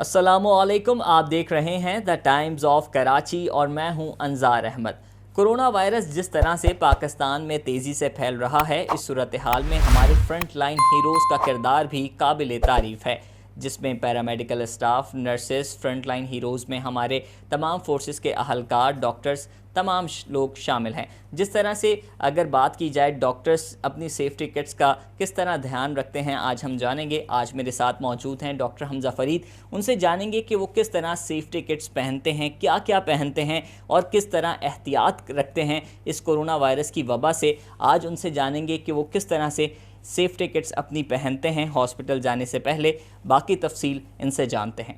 السلام علیکم، آپ دیکھ رہے ہیں دا ٹائمز آف کراچی اور میں ہوں انظار احمد۔ کرونا وائرس جس طرح سے پاکستان میں تیزی سے پھیل رہا ہے، اس صورتحال میں ہمارے فرنٹ لائن ہیروز کا کردار بھی قابل تعریف ہے، جس میں paramedical staff, nurses, front line heroes میں ہمارے تمام فورسز کے اہلکار، ڈاکٹرز، تمام لوگ شامل ہیں۔ جس طرح سے اگر بات کی جائے ڈاکٹرز اپنی سیفٹی کٹس کا کس طرح دھیان رکھتے ہیں، آج ہم جانیں گے۔ آج میرے ساتھ موجود ہیں ڈاکٹر حمزہ فرید، ان سے جانیں گے کہ وہ کس طرح سیفٹی کٹس پہنتے ہیں، کیا کیا پہنتے ہیں اور کس طرح احتیاط رکھتے ہیں اس کرونا وائرس کی وبا سے۔ آج ان سے جانیں گے کہ وہ کس طرح سے سیفٹی کٹس اپنی پہنتے ہیں ہاسپٹل جانے سے پہلے۔ باقی تفصیل ان سے جانتے ہیں۔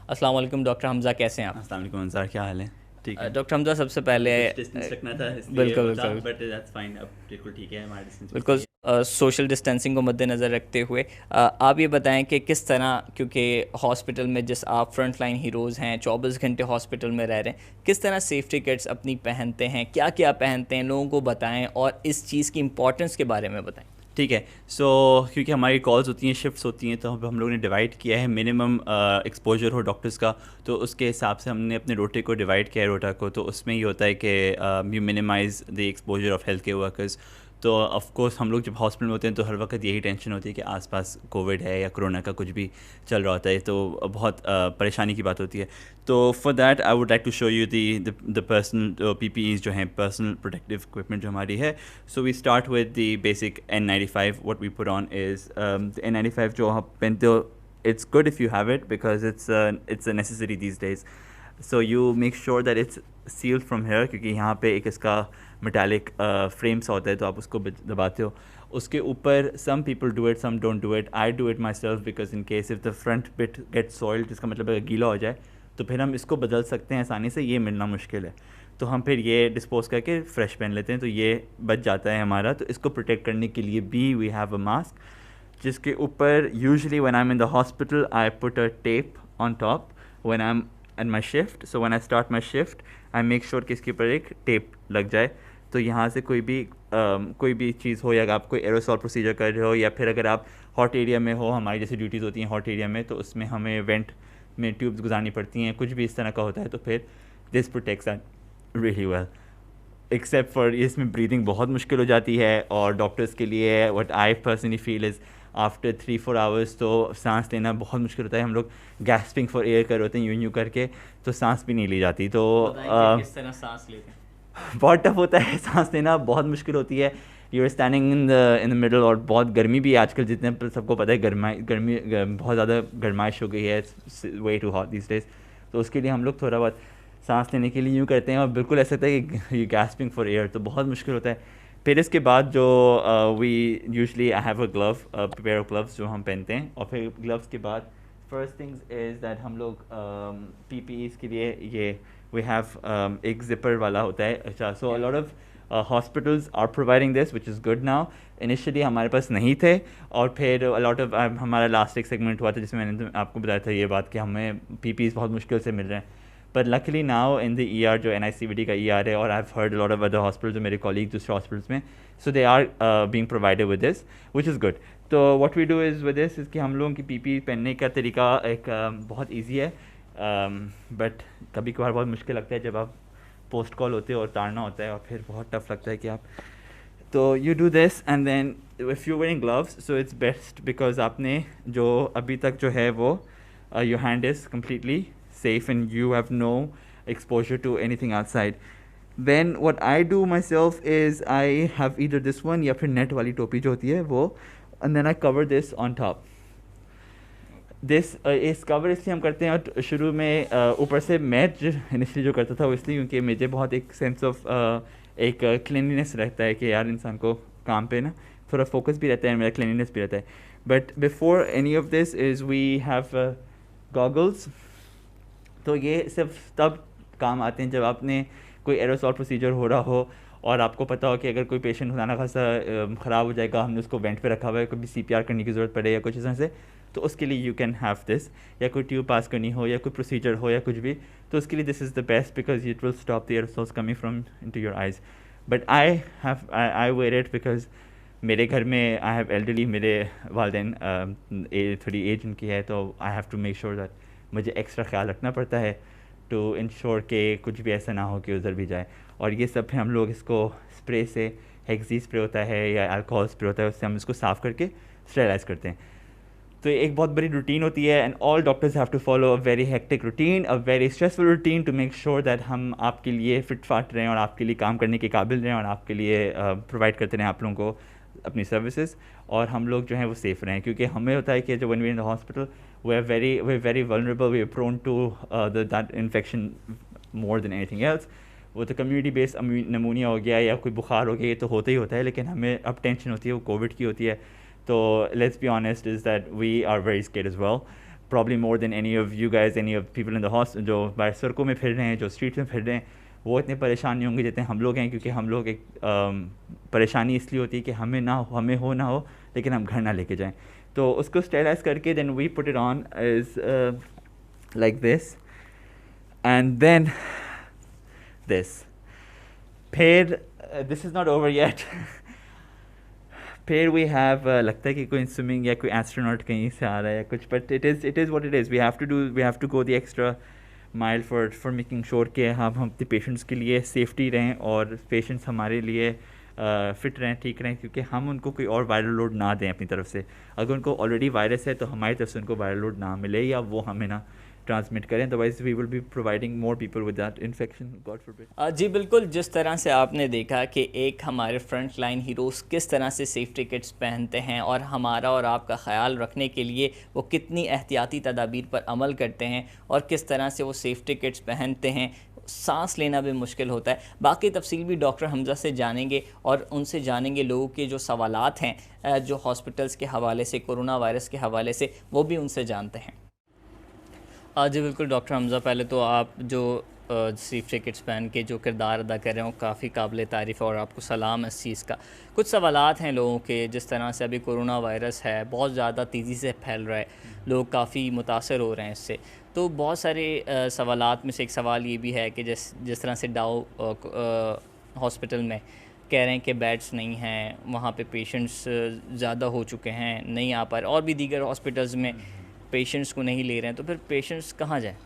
السلام علیکم ڈاکٹر حمزہ، کیسے ہیں آپ؟ السلام علیکم انصار، کیا حال ہے؟ ٹھیک ہے ڈاکٹر حمزہ، سب سے پہلے بالکل بالکل سوشل ڈسٹینسنگ کو مد نظر رکھتے ہوئے آپ یہ بتائیں کہ کس طرح، کیونکہ ہاسپٹل میں جس آپ فرنٹ لائن ہیروز ہیں، 24 گھنٹے ہاسپٹل میں رہ رہے ہیں، کس طرح سیفٹی کٹس اپنی پہنتے ہیں، کیا کیا پہنتے ہیں، لوگوں کو بتائیں اور اس چیز کی امپورٹنس کے بارے میں بتائیں۔ ٹھیک ہے۔ سو کیونکہ ہماری کالز ہوتی ہیں، شفٹس ہوتی ہیں، تو ہم لوگوں نے ڈیوائڈ کیا ہے منیمم ایکسپوجر ہو ڈاکٹرس کا، تو اس کے حساب سے ہم نے اپنے روٹے کو ڈیوائڈ کیا ہے روٹا کو، تو اس میں یہ ہوتا ہے کہ you minimize the exposure of health care workers. تو آف کورس ہم لوگ جب ہاسپٹل میں ہوتے ہیں تو ہر وقت یہی ٹینشن ہوتی ہے کہ آس پاس کووڈ ہے یا کرونا کا کچھ بھی چل رہا ہوتا ہے، تو بہت پریشانی کی بات ہوتی ہے۔ تو for that I would like to show you the personal P P Es جو ہیں، پرسنل پروٹیکٹیو اکوپمنٹ جو ہماری ہے۔ So we start with the basic N95. What we put on is the N95 جو آپ پہنتے ہو، it's good if you have it because it's a necessity these days. So you make sure that it's sealed from here، کیونکہ یہاں پہ ایک اس کا metallic frame سا ہوتا ہے، تو آپ اس کو دباتے ہو۔ اس کے اوپر some people do it, some don't do it. I do it myself because in case if the front bit gets soiled، جس کا مطلب ہے گیلا ہو جائے، تو پھر ہم اس کو بدل سکتے ہیں آسانی سے، یہ ملنا مشکل ہے، تو ہم پھر یہ ڈسپوز کر کے فریش پہن لیتے ہیں، تو یہ بچ جاتا ہے ہمارا۔ تو اس کو پروٹیکٹ کرنے کے لیے بھی وی ہیو اے ماسک، جس کے اوپر usually when I am in the hospital I put a tape on top when I am in my shift. So when I start my shift I make sure کہ اس کے اوپر ایک tape لگ جائے، تو یہاں سے کوئی بھی چیز ہو، یا آپ کوئی ایروسول پروسیجر کر رہے ہو، یا پھر اگر آپ ہاٹ ایریا میں ہو، ہماری جیسی ڈیوٹیز ہوتی ہیں ہاٹ ایریا میں، تو اس میں ہمیں وینٹ میں ٹیوبس گزارنی پڑتی ہیں، کچھ بھی اس طرح کا ہوتا ہے، تو پھر this protects that really well, except for اس میں بریدنگ بہت مشکل ہو جاتی ہے، اور ڈاکٹرس کے لیے what I personally feel is after 3-4 hours تو سانس لینا بہت مشکل ہوتا ہے۔ ہم لوگ گیسپنگ فار ایئر کر ہوتے ہیں یوں کر کے، تو سانس بھی نہیں لی جاتی، تو کس طرح سانس لیتے ہیں؟ بہت ٹف ہوتا ہے، سانس لینا بہت مشکل ہوتی ہے۔ You are standing in the middle, اور بہت گرمی بھی ہے آج کل، جتنے سب کو پتہ ہے گرمی بہت زیادہ گرمائش ہو گئی ہے، way too hot these days, تو اس کے لیے ہم لوگ تھوڑا بہت سانس لینے کے لیے یوں کرتے ہیں، اور بالکل ایسا ہوتا ہے کہ یو گیسپنگ فار ایئر، تو بہت مشکل ہوتا ہے۔ پھر اس کے بعد جو we usually I have a glove, pair of gloves جو ہم پہنتے ہیں، اور پھر گلوز کے بعد فرسٹ تھنگز از دیٹ ہم لوگ پی پی ایز کے لیے یہ وی ہیو ایک زپر والا ہوتا ہے۔ اچھا، so a lot of hospitals are providing this which is good now. Initially ہمارے پاس نہیں تھے، اور پھر الاٹ آف ہمارا لاسٹ ایک سیگمنٹ ہوا تھا جس میں میں نے آپ کو بتایا تھا یہ بات کہ ہمیں پی پی ایز بہت مشکل سے مل رہے ہیں، but luckily now in the E R جو NICVD کا ای آر ہے، اور I have heard a lot of other hospital جو میرے کولیگ دوسرے ہاسپٹلس میں، so they are being provided with this which is good. تو what we do is with this is کہ ہم لوگوں کی پی پی پہننے کا طریقہ ایک بہت ایزی ہے، بٹ کبھی کبھار بہت مشکل لگتا ہے جب آپ پوسٹ کال ہوتے ہیں اور اتارنا ہوتا ہے، اور پھر بہت ٹف لگتا ہے کہ آپ، تو you do this and then if you wearing gloves so it's best because آپ نے جو ابھی تک جو ہے وہ your hand is completely safe and you have no exposure to anything outside. Then what I do myself is I have either this one یا پھر نیٹ والی ٹوپی جو ہوتی ہے وہ، and then I cover this on top. اس کور اس لیے ہم کرتے ہیں شروع میں اوپر سے، میں انیشلی جو کرتا تھا وہ اس لیے کیونکہ مجھے بہت ایک سینس آف ایک کلینلینس رہتا ہے کہ یار انسان کو کام پہ نا تھوڑا فوکس بھی رہتا ہے، میرا کلینلینس بھی رہتا ہے، but before any of this is we have goggles. تو یہ صرف تب کام آتے ہیں جب آپ نے کوئی ایروسول پروسیجر ہو رہا ہو، اور آپ کو پتہ ہو کہ اگر کوئی پیشنٹ خدا خاصا خراب ہو جائے گا، ہم نے اس کو وینٹ پہ رکھا ہوا ہے، کبھی CPR کرنے کی ضرورت پڑے یا کچھ اس طرح سے، تو اس کے لیے یو کین ہیو دس، یا کوئی ٹیوب پاس کرنی ہو یا کوئی پروسیجر ہو یا کچھ بھی، تو اس کے لیے this is the best because it will stop the aerosols coming from into your eyes. But I wear it because میرے گھر میں آئی ہیو ایلڈرلی، میرے والدین تھوڑی ایج ان کی ہے، تو I have to make sure that مجھے ایکسٹرا خیال رکھنا پڑتا ہے ٹو انشور کہ کچھ بھی ایسا نہ ہو کہ ادھر بھی جائے. اور یہ سب پھر ہم لوگ اس کو اسپرے سے, ہیکسی اسپرے ہوتا ہے یا الکوہول اسپرے ہوتا ہے, اس سے ہم اس کو صاف کر کے اسٹیرلائز کرتے ہیں. تو یہ ایک بہت بڑی روٹین ہوتی ہے, and all doctors have to follow a very hectic routine, a very stressful routine to make sure that ہم آپ کے لیے فٹ فاٹ رہیں اور آپ کے لیے کام کرنے کے قابل رہیں اور آپ کے لیے پرووائڈ کرتے رہیں آپ لوگوں کو اپنی سروسز, اور ہم لوگ جو ہیں وہ سیف رہیں. کیونکہ ہمیں ہوتا ہے کہ جو one we in the hospital we are very vulnerable, we are prone to that infection more than any thing else. وہ تو کمیونٹی بیس نمونیا ہو گیا یا کوئی بخار ہو گیا, یہ تو ہوتا ہی ہوتا ہے, لیکن ہمیں اب ٹینشن ہوتی ہے وہ کووڈ کی ہوتی ہے. تو let's be honest is that we are very scared as well, probably more than any of you guys, any of people in the house جو باہر سڑکوں میں پھر رہے ہیں, جو اسٹریٹ میں پھر رہے ہیں, وہ اتنے پریشان نہیں ہوں گے جتنے ہم لوگ ہیں. کیونکہ ہم لوگ ایک پریشانی اس لیے ہوتی ہے کہ ہمیں ہو نہ ہو لیکن ہم گھر نہ لے کے جائیں. تو اس کو اسٹیرلائز کر کے then we put it on is like this, and then this. پھر this is not over yet. پھر وی ہیو لگتا ہے کہ کوئی سوئمنگ یا کوئی ایسٹروناٹ کہیں سے آ رہا ہے یا کچھ, but it is what it is. We have to go the extra mile for making sure کہ ہم اپنے پیشنٹس کے لیے سیفٹی رہیں اور پیشنٹس ہمارے لیے فٹ رہیں, ٹھیک رہیں, کیونکہ ہم ان کو کوئی اور وائرل لوڈ نہ دیں اپنی طرف سے. اگر ان کو آلریڈی وائرس ہے تو ہماری طرف سے ان کو وائرل لوڈ نہ ملے یا وہ ہمیں نہ ٹرانسمٹ کریں, otherwise we will be providing more people with that infection, God forbid. جی بالکل, جس طرح سے آپ نے دیکھا کہ ایک ہمارے فرنٹ لائن ہیروز کس طرح سے سیفٹی کٹس پہنتے ہیں اور ہمارا اور آپ کا خیال رکھنے کے لیے وہ کتنی احتیاطی تدابیر پر عمل کرتے ہیں, اور کس طرح سے وہ سیفٹی کٹس پہنتے ہیں, سانس لینا بھی مشکل ہوتا ہے. باقی تفصیل بھی ڈاکٹر حمزہ سے جانیں گے, اور ان سے جانیں گے لوگوں کے جو سوالات ہیں جو ہاسپٹلس کے حوالے سے, کرونا وائرس کے حوالے سے, وہ بھی ان سے جانتے ہیں. جی بالکل ڈاکٹر حمزہ, پہلے تو آپ جو سیفٹی کٹس پہن کے جو کردار ادا کر رہے ہیں وہ کافی قابل تعریف ہے اور آپ کو سلام اس چیز کا. کچھ سوالات ہیں لوگوں کے, جس طرح سے ابھی کرونا وائرس ہے بہت زیادہ تیزی سے پھیل رہا ہے, لوگ کافی متاثر ہو رہے ہیں اس سے. تو بہت سارے سوالات میں سے ایک سوال یہ بھی ہے کہ جس طرح سے ڈاؤ ہاسپٹل میں کہہ رہے ہیں کہ بیڈس نہیں ہیں, وہاں پہ پیشنٹس زیادہ ہو چکے ہیں, نہیں آ پا رہے, اور بھی دیگر ہاسپٹلز میں پیشنٹس کو نہیں لے رہے ہیں, تو پھر پیشنٹس کہاں جائیں؟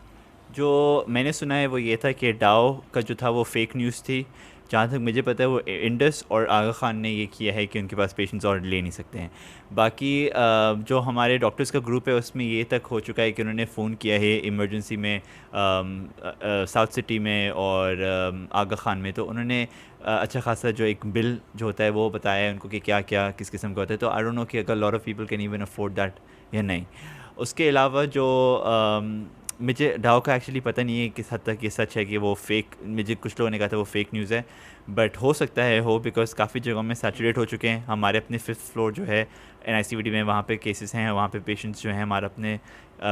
جو میں نے سنا ہے وہ یہ تھا کہ ڈاؤ کا جو تھا وہ فیک نیوز تھی. جہاں تک مجھے پتہ ہے وہ انڈس اور آغا خان نے یہ کیا ہے کہ ان کے پاس پیشنٹس اور لے نہیں سکتے ہیں. باقی جو ہمارے ڈاکٹرز کا گروپ ہے اس میں یہ تک ہو چکا ہے کہ انہوں نے فون کیا ہے ایمرجنسی میں ساؤتھ سٹی میں اور آغا خان میں, تو انہوں نے اچھا خاصا جو ایک بل جو ہوتا ہے وہ بتایا ہے ان کو کہ کیا کیا کس قسم کا ہوتا ہے. تو آئی ڈونٹ نو کہ اگر lot of people can even afford that یا نہیں. اس کے علاوہ جو مجھے ڈاؤ کا ایکچولی پتہ نہیں ہے کس حد تک یہ سچ ہے کہ وہ فیک, مجھے کچھ لوگوں نے کہا تھا وہ فیک نیوز ہے, بٹ ہو سکتا ہے ہو, بیکاز کافی جگہوں میں سیچوریٹ ہو چکے ہیں. ہمارے اپنے 5th فلور جو ہے NICVD میں, وہاں پہ کیسز ہیں, وہاں پہ پیشنٹس جو ہیں ہمارے اپنے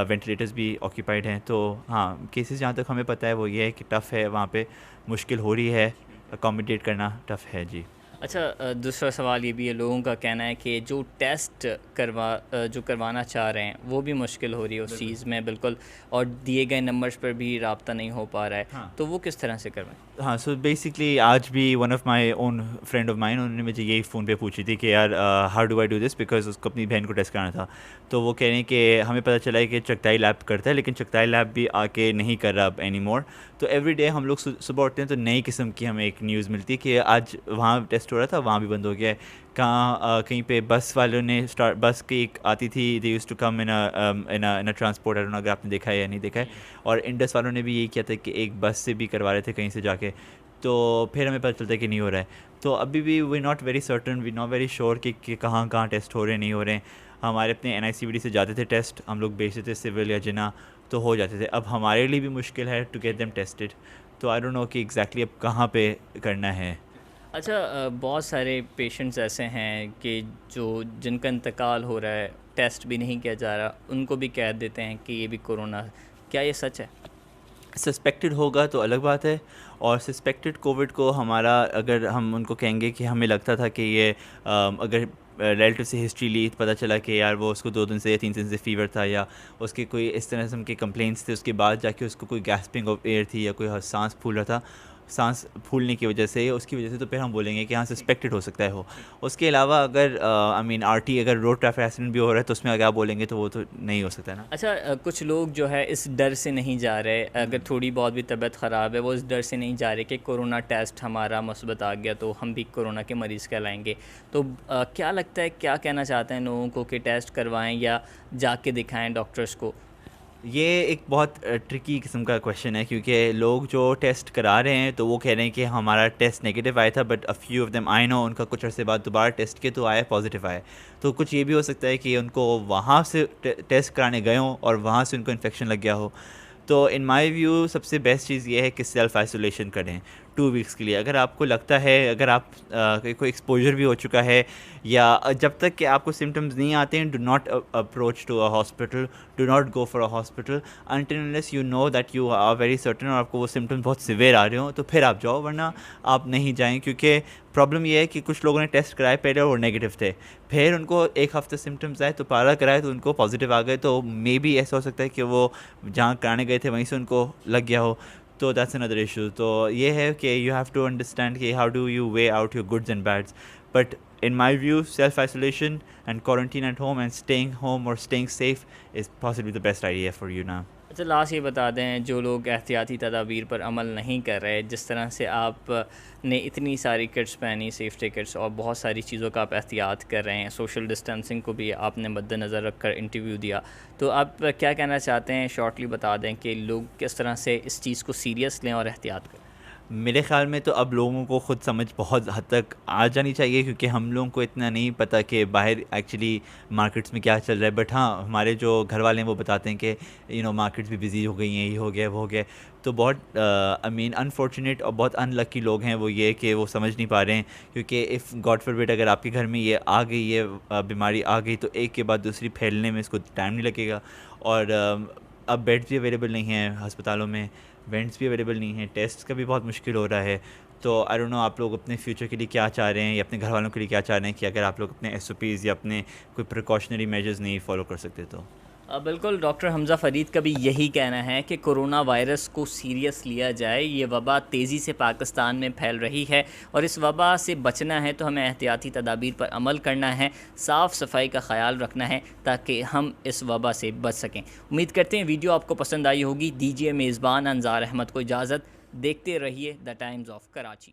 وینٹیلیٹرز بھی آکیوپائڈ ہیں. تو ہاں کیسز جہاں تک ہمیں پتہ ہے وہ یہ ہے کہ ٹف ہے, وہاں پہ مشکل ہو رہی ہے, اکوموڈیٹ کرنا ٹف ہے. جی اچھا, دوسرا سوال یہ بھی ہے, لوگوں کا کہنا ہے کہ جو ٹیسٹ کروانا چاہ رہے ہیں وہ بھی مشکل ہو رہی ہے اس چیز میں بالکل, اور دیے گئے نمبرز پر بھی رابطہ نہیں ہو پا رہا ہے, تو وہ کس طرح سے کروائیں؟ ہاں, سو بیسکلی آج بھی one of my own friend of mine, انہوں نے مجھے یہی فون پہ پوچھی تھی کہ یار how do I do this, because اس کو اپنی بہن کو ٹیسٹ کرانا تھا. تو وہ کہہ رہے ہیں کہ ہمیں پتہ چلا ہے کہ چغتائی لیب کرتا ہے, لیکن چغتائی لیب بھی آ کے نہیں کر رہا اب اینی مور. تو ایوری ڈے ہم لوگ صبح اٹھتے ہیں تو نئی قسم کی ہمیں ایک نیوز ملتی ہے کہ آج وہاں ٹیسٹ ہو رہا تھا, وہاں بھی بند ہو گیا ہے. کہیں پہ بس والوں نے بس کی ایک آتی تھی, they use to come in transport, اگر آپ نے دیکھا ہے یا نہیں دیکھا ہے. اور انڈس والوں نے بھی یہی کیا تھا کہ ایک بس سے بھی کروا رہے تھے کہیں سے جا کے, تو پھر ہمیں پتہ چلتا ہے کہ نہیں ہو رہا ہے. تو ابھی بھی we not very certain, we not very sure کہ کہاں ٹیسٹ ہو رہے ہیں نہیں ہو رہے ہیں. ہمارے اپنے NICVD سے جاتے تھے ٹیسٹ, ہم لوگ بھیجتے تھے سول یا جنا, تو ہو جاتے تھے. اب ہمارے لیے بھی مشکل ہے ٹو گیٹ دیم ٹیسٹڈ, تو آئی ڈونٹ نو کہ ایگزیکٹلی اب کہاں پہ کرنا ہے. اچھا, بہت سارے پیشنٹس ایسے ہیں کہ جن کا انتقال ہو رہا ہے, ٹیسٹ بھی نہیں کیا جا رہا, ان کو بھی کہہ دیتے ہیں کہ یہ بھی کورونا, کیا یہ سچ ہے؟ سسپیکٹڈ ہوگا تو الگ بات ہے, اور سسپیکٹڈ کووڈ کو ہمارا اگر ہم ان کو کہیں گے کہ ہمیں لگتا تھا کہ یہ اگر ریلیٹیو سے ہسٹری لی, پتہ چلا کہ یار وہ اس کو 2 دن سے یا 3 دن سے فیور تھا, یا اس کے کوئی اس طرح کے کمپلینٹس تھے, اس کے بعد جا کے اس کو کوئی گیسپنگ آف ایئر تھی یا کوئی سانس پھول رہا تھا, سانس پھولنے کی وجہ سے اس کی وجہ سے، تو پھر ہم بولیں گے کہ ہاں سسپیکٹڈ ہو سکتا ہے ہو. اس کے علاوہ اگر اگر روڈ ٹریفک ایکسیڈنٹ بھی ہو رہا ہے تو اس میں اگر آپ بولیں گے تو وہ تو نہیں ہو سکتا ہے نا. اچھا کچھ لوگ جو ہے اس ڈر سے نہیں جا رہے، اگر تھوڑی بہت بھی طبیعت خراب ہے وہ اس ڈر سے نہیں جا رہے کہ کورونا ٹیسٹ ہمارا مثبت آ گیا تو ہم بھی کورونا کے مریض کہلائیں گے. تو کیا لگتا ہے، کیا کہنا چاہتے ہیں لوگوں کو کہ ٹیسٹ کروائیں یا جا کے دکھائیں ڈاکٹرز کو؟ یہ ایک بہت ٹرکی قسم کا کویشچن ہے، کیونکہ لوگ جو ٹیسٹ کرا رہے ہیں تو وہ کہہ رہے ہیں کہ ہمارا ٹیسٹ نگیٹو آیا تھا، but few of them I know ان کا کچھ عرصے بعد دوبارہ ٹیسٹ کیا تو آیا پازیٹیو آیا. تو کچھ یہ بھی ہو سکتا ہے کہ ان کو وہاں سے ٹیسٹ کرانے گئے ہوں اور وہاں سے ان کو انفیکشن لگ گیا ہو. تو ان مائی ویو سب سے بیسٹ چیز یہ ہے کہ سیلف آئسولیشن کریں 2 ویکس کے لیے. اگر آپ کو لگتا ہے، اگر آپ کوئی ایکسپوجر بھی ہو چکا ہے، یا جب تک کہ آپ کو سمٹمز نہیں آتے ہیں، do not approach to a hospital, do not go for a hospital until unless you know that you are very certain اور آپ کو وہ سمٹمز بہت سیویئر آ رہے ہوں تو پھر آپ جاؤ، ورنہ آپ نہیں جائیں. کیونکہ پرابلم یہ ہے کہ کچھ لوگوں نے ٹیسٹ کرائے پہلے اور وہ نیگیٹو تھے، پھر ان کو ایک ہفتے سمٹمز آئے تو پارا کرائے تو ان کو پازیٹیو آ گئے. تو مے بی ایسا ہو سکتا ہے کہ وہ جہاں کرانے گئے تھے وہیں سے ان کو لگ گیا ہو. تو دیٹس اندر ایشو. تو یہ ہے کہ یو ہیو ٹو انڈرسٹینڈ کہ how do you weigh out your goods and bads. But in my view, self-isolation and quarantine at home and staying home or staying safe is possibly the best idea for you now. اچھا last یہ بتا دیں، جو لوگ احتیاطی تدابیر پر عمل نہیں کر رہے، جس طرح سے آپ نے اتنی ساری کٹس پہنی، سیفٹی کٹس اور بہت ساری چیزوں کا آپ احتیاط کر رہے ہیں، سوشل ڈسٹینسنگ کو بھی آپ نے مد نظر رکھ کر انٹرویو دیا، تو آپ کیا کہنا چاہتے ہیں؟ شارٹلی بتا دیں کہ لوگ کس طرح سے اس چیز کو سیریس لیں اور احتیاط کریں. میرے خیال میں تو اب لوگوں کو خود سمجھ بہت حد تک آ جانی چاہیے، کیونکہ ہم لوگوں کو اتنا نہیں پتہ کہ باہر ایکچولی مارکیٹس میں کیا چل رہا ہے. بٹ ہاں، ہمارے جو گھر والے ہیں وہ بتاتے ہیں کہ مارکیٹس بھی بزی ہو گئی ہیں، یہ ہو گیا وہ ہو گیا. تو بہت انفارچونیٹ اور بہت ان لکی لوگ ہیں وہ، یہ کہ وہ سمجھ نہیں پا رہے ہیں. کیونکہ اف گاڈ فار بٹ اگر آپ کے گھر میں یہ آ گئی، یہ بیماری آ گئی، تو ایک کے بعد دوسری پھیلنے میں اس کو ٹائم نہیں لگے گا. اور اب بیڈس بھی اویلیبل نہیں ہیں ہسپتالوں میں، وینٹس بھی اویلیبل نہیں ہیں، ٹیسٹ کا بھی بہت مشکل ہو رہا ہے. تو آئی ڈونٹ نو آپ لوگ اپنے فیوچر کے لیے کیا چاہ رہے ہیں، یا اپنے گھر والوں کے لیے کیا چاہ رہے ہیں، کہ اگر آپ لوگ اپنے SOPs یا اپنے کوئی پریکاشنری میجرز نہیں فالو کر سکتے تو. بالکل، ڈاکٹر حمزہ فرید کا بھی یہی کہنا ہے کہ کرونا وائرس کو سیریس لیا جائے. یہ وبا تیزی سے پاکستان میں پھیل رہی ہے اور اس وبا سے بچنا ہے تو ہمیں احتیاطی تدابیر پر عمل کرنا ہے، صاف صفائی کا خیال رکھنا ہے تاکہ ہم اس وبا سے بچ سکیں. امید کرتے ہیں ویڈیو آپ کو پسند آئی ہوگی. دیجیے میزبان انظار احمد کو اجازت، دیکھتے رہیے دا ٹائمز آف کراچی.